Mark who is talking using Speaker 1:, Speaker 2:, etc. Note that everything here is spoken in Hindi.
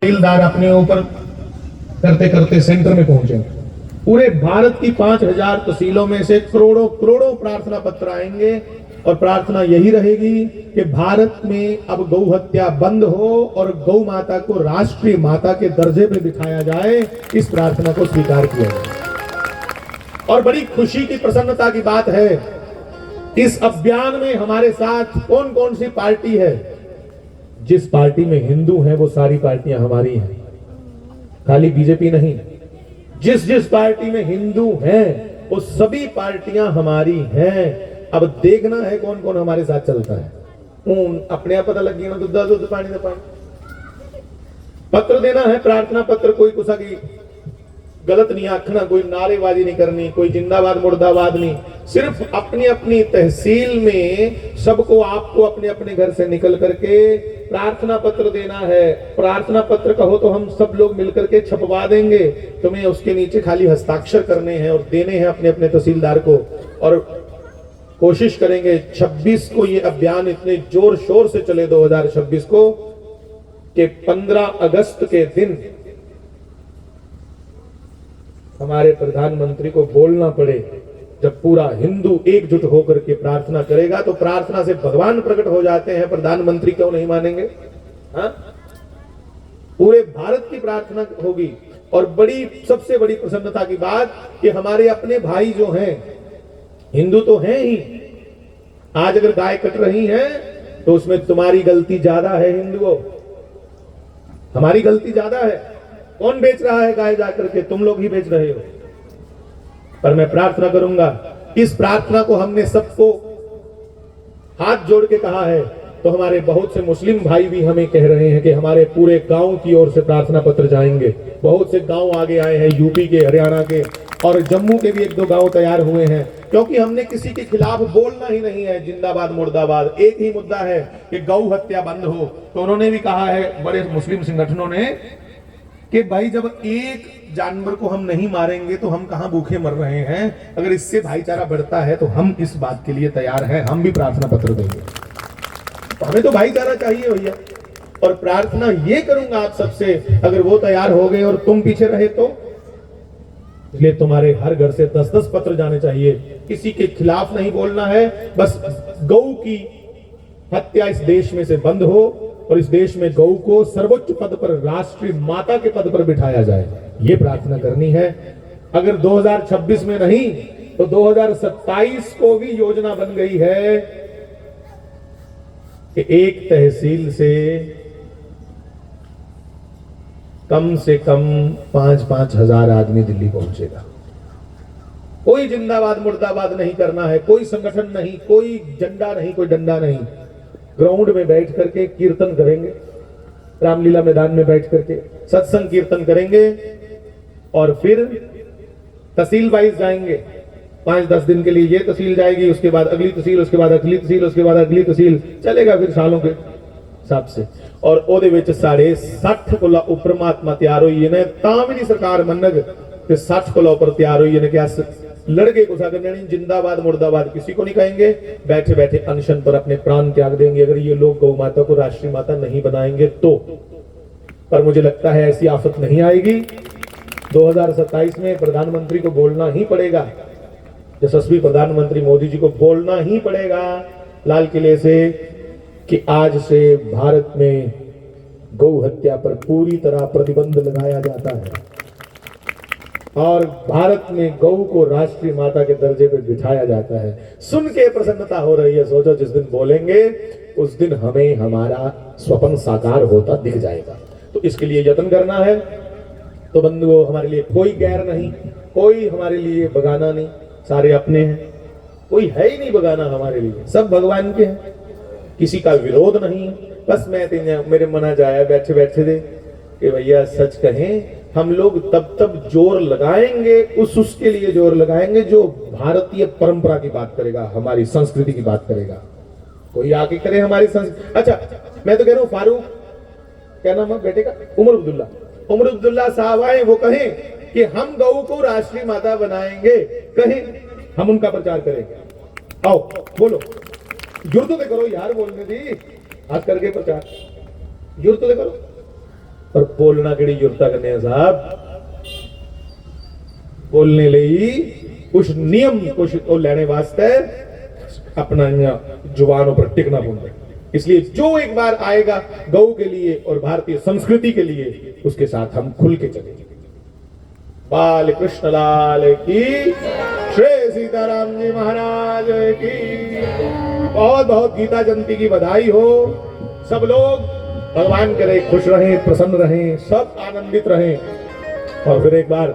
Speaker 1: तहसीलदार अपने ऊपर करते करते सेंटर में पहुंचे। पूरे भारत की 5000 तहसीलों में से करोड़ों करोड़ों प्रार्थना पत्र आएंगे और प्रार्थना यही रहेगी कि भारत में अब गौ हत्या बंद हो और गौ माता को राष्ट्रीय माता के दर्जे पे दिखाया जाए। इस प्रार्थना को स्वीकार किया जाए और बड़ी खुशी की प्रसन्नता की बात है, इस अभियान में हमारे साथ कौन कौन सी पार्टी है। जिस पार्टी में हिंदू हैं वो सारी पार्टियां हमारी हैं, खाली बीजेपी नहीं। जिस जिस पार्टी में हिंदू हैं वो सभी पार्टियां हमारी हैं। अब देखना है कौन कौन हमारे साथ चलता है। अपने आप पता लग गया ना, दूध पानी दे पानी। पत्र देना है, प्रार्थना पत्र, कोई कुछ की गलत नहीं आखना, कोई नारेबाजी नहीं करनी, कोई जिंदाबाद मुर्दाबाद नहीं। सिर्फ अपनी अपनी तहसील में सबको, आपको अपने अपने घर से निकल करके प्रार्थना पत्र देना है। प्रार्थना पत्र कहो तो हम सब लोग मिलकर के छपवा देंगे, तुम्हें उसके नीचे खाली हस्ताक्षर करने हैं और देने हैं अपने अपने तहसीलदार को। और कोशिश करेंगे 26 को ये अभियान इतने जोर शोर से चले 2026 को कि 15 अगस्त के दिन हमारे प्रधानमंत्री को बोलना पड़े। जब पूरा हिंदू एकजुट होकर के प्रार्थना करेगा तो प्रार्थना से भगवान प्रकट हो जाते हैं, प्रधानमंत्री क्यों नहीं मानेंगे? हाँ, पूरे भारत की प्रार्थना होगी। और बड़ी सबसे बड़ी प्रसन्नता की बात कि हमारे अपने भाई जो हैं, हिंदू तो हैं ही, आज अगर गाय कट रही है तो उसमें तुम्हारी गलती ज्यादा है हिंदुओं, हमारी गलती ज्यादा है। कौन बेच रहा है गाय जाकर के? तुम लोग ही बेच रहे हो। पर मैं प्रार्थना करूंगा, इस प्रार्थना को हमने सबको हाथ जोड़ के कहा है, तो हमारे बहुत से मुस्लिम भाई भी हमें कह रहे हैं कि हमारे पूरे गांव की ओर से प्रार्थना पत्र जाएंगे। बहुत से गांव आगे आए हैं, यूपी के, हरियाणा के और जम्मू के भी 1-2 गांव तैयार हुए हैं, क्योंकि हमने किसी के खिलाफ बोलना ही नहीं है। जिंदाबाद मुर्दाबाद, एक ही मुद्दा है कि गौ हत्या बंद हो। तो उन्होंने भी कहा है, बड़े मुस्लिम संगठनों ने, कि भाई जब एक जानवर को हम नहीं मारेंगे तो हम कहां भूखे मर रहे हैं। अगर इससे भाईचारा बढ़ता है तो हम इस बात के लिए तैयार हैं, हम भी प्रार्थना पत्र देंगे। तो हमें तो भाईचारा चाहिए भैया। और प्रार्थना ये करूंगा आप सबसे, अगर वो तैयार हो गए और तुम पीछे रहे तो, इसलिए तुम्हारे हर घर से 10-10 पत्र जाने चाहिए। किसी के खिलाफ नहीं बोलना है, बस गौ की हत्या इस देश में से बंद हो और इस देश में गौ को सर्वोच्च पद पर, राष्ट्रीय माता के पद पर बिठाया जाए, ये प्रार्थना करनी है। अगर 2026 में नहीं तो 2027 को भी योजना बन गई है कि एक तहसील से कम 5-5 हजार आदमी दिल्ली पहुंचेगा। कोई जिंदाबाद मुर्दाबाद नहीं करना है, कोई संगठन नहीं, कोई झंडा नहीं, कोई डंडा नहीं। ग्राउंड में बैठ करके कीर्तन करेंगे, रामलीला मैदान में बैठ करके सत्संग कीर्तन करेंगे और फिर तहसील वाइज जाएंगे। 5-10 दिन के लिए ये तहसील जाएगी, उसके बाद अगली तहसील, उसके बाद अगली तहसील, उसके बाद अगली तहसील, चलेगा फिर सालों के हिसाब से। और ओदे विच 60 कोला उपर महात्मा तैयार हुई ने, तां भी नहीं सरकार मनग कि 60 कोला ऊपर तैयार हुई ने। क्या लड़के को सागर नहीं, जिंदाबाद मुर्दाबाद किसी को नहीं कहेंगे। बैठे बैठे अनशन पर अपने प्राण त्याग देंगे अगर ये लोग गौ माता को राष्ट्रीय माता नहीं बनाएंगे तो। पर मुझे लगता है ऐसी आफत नहीं आएगी। 2027 में प्रधानमंत्री को बोलना ही पड़ेगा, यशस्वी प्रधानमंत्री मोदी जी को बोलना ही पड़ेगा लाल किले से कि आज से भारत में गौ हत्या पर पूरी तरह प्रतिबंध लगाया जाता है और भारत में गौ को राष्ट्रीय माता के दर्जे पर बिठाया जाता है। सुन के प्रसन्नता हो रही है। सोचो जिस दिन बोलेंगे उस दिन हमें हमारा स्वप्न साकार होता दिख जाएगा। तो इसके लिए यत्न करना है। तो बंधुओं, हमारे लिए कोई गैर नहीं, कोई हमारे लिए बगाना नहीं, सारे अपने हैं। कोई है ही नहीं बगाना हमारे लिए, सब भगवान के हैं, किसी का विरोध नहीं। बस मैं मेरे मना जाया बैठे बैठे दे कि भैया सच कहें, हम लोग तब जोर लगाएंगे, उसके लिए जोर लगाएंगे जो भारतीय परंपरा की बात करेगा, हमारी संस्कृति की बात करेगा। कोई आके करे हमारी संस्कृति। अच्छा, मैं तो कह रहा हूँ फारूक, क्या नाम है बेटे का? उमर अब्दुल्ला साहब आए, वो कहें कि हम गौ को राष्ट्रीय माता बनाएंगे, कहें हम उनका प्रचार करेंगे। आओ बोलो, जुर्त तो करो यार, बोलने दी, हाथ करके प्रचार, जुर्त तो करो। पर बोलना केड़ी जरूरत करने साहब, बोलने ਲਈ कुछ नियम कुछ तो लेने वास्ते अपना जुबानों पर टिकना पड़ता है। इसलिए जो एक बार आएगा गौ के लिए और भारतीय संस्कृति के लिए, उसके साथ हम खुल के चलेंगे। बाल कृष्ण लाल की, श्री सीताराम जी महाराज की बहुत बहुत गीता जयंती की बधाई हो। सब लोग भगवान करे खुश रहें, प्रसन्न रहें, सब आनंदित रहें। और फिर एक बार